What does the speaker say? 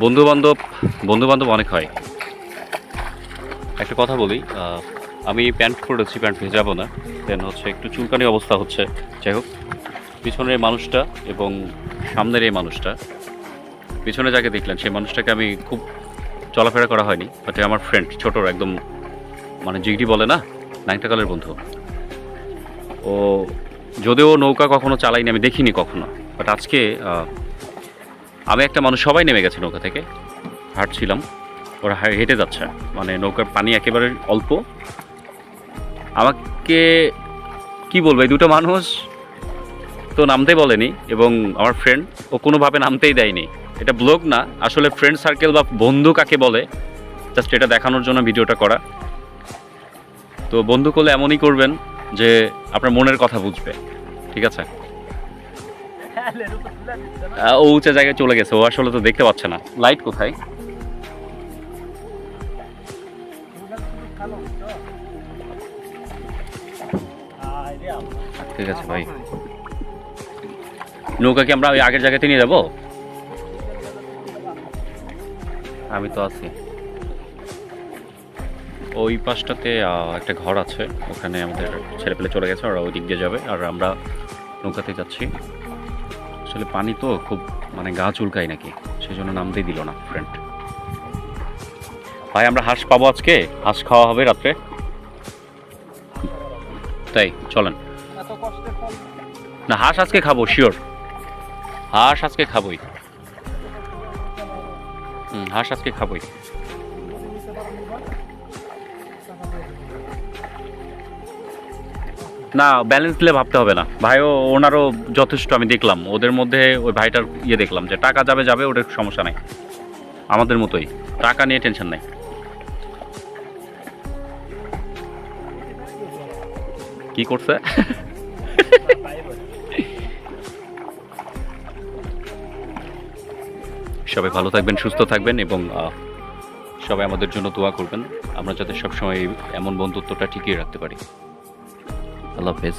বন্ধু বান্ধব অনেক হয়। একটা কথা বলি, আমি প্যান্ট পরেছি, প্যান্ট ভেজাবো না। দেন হচ্ছে একটু চুলকানি অবস্থা হচ্ছে। যাই হোক, পিছনের এই মানুষটা এবং সামনের এই মানুষটা, পিছনে যাকে দেখলেন সেই মানুষটাকে আমি খুব চলাফেরা করা হয়নি, বাট আমার ফ্রেন্ড ছোটর একদম, মানে জিগরি বলে না, নাইনটাকালের বন্ধু। ও যদিও নৌকা কখনো চালাইনি, আমি দেখিনি কখনো, বাট আজকে আমি একটা মানুষ, সবাই নেমে গেছে নৌকা থেকে, হাঁটছিলাম, ওরা হেঁটে যাচ্ছে, মানে নৌকার পানি একেবারে অল্প। আমাকে কি বলবো, এই দুটো মানুষ তো নামতেই বলেনি, এবং আমার ফ্রেন্ড ও কোনোভাবে নামতেই দেয়নি। এটা ব্লগ না, আসলে ফ্রেন্ড সার্কেল বা বন্ধু কাকে বলে, জাস্ট এটা দেখানোর জন্য ভিডিওটা করা। তো বন্ধু করলে এমনই করবেন যে আপনার মনের কথা বুঝবে, ঠিক আছে? ও উঁচা জায়গায় চলে গেছে, ও আসলে তো দেখতে পাচ্ছে না। লাইট কোথায়? ঠিক আছে ভাই, নৌকা কি আমরা ওই আগের জায়গাতে নিয়ে যাবো? আমি তো আছি ওই পাশটাতে, একটা ঘর আছে, ওখানে আমাদের ছেলেপেলে চলে গেছে, ওরা ওই দিক দিয়ে যাবে, আর আমরা নৌকাতে যাচ্ছি। আসলে পানি তো খুব, মানে গা চুলকাই নাকি, সেই জন্য নামতেই দিল না ফ্রেন্ড। ভাই আমরা হাঁস পাবো আজকে, হাঁস খাওয়া হবে রাত্রে, তাই চলেন। না, হাঁস আজকে খাবো শিওর, হাঁস আজকে খাবোই। হাঁস আজকে খাবোই। না, ব্যালেন্স দিলে ভাবতে হবে না ভাইও, ওনারও যথেষ্ট। আমি দেখলাম ওদের মধ্যে, ওই ভাইটার দেখলাম যে টাকা যাবে যাবে, ওটার সমস্যা নাই, আমাদের মতোই, টাকা নিয়ে টেনশন নাই। কি করছে? সবাই ভালো থাকবেন, সুস্থ থাকবেন, এবং সবাই আমাদের জন্য দোয়া করবেন, আমরা যাতে সবসময় এমন বন্ধুত্বটা টিকিয়ে রাখতে পারি। আল্লাহ হাফেজ।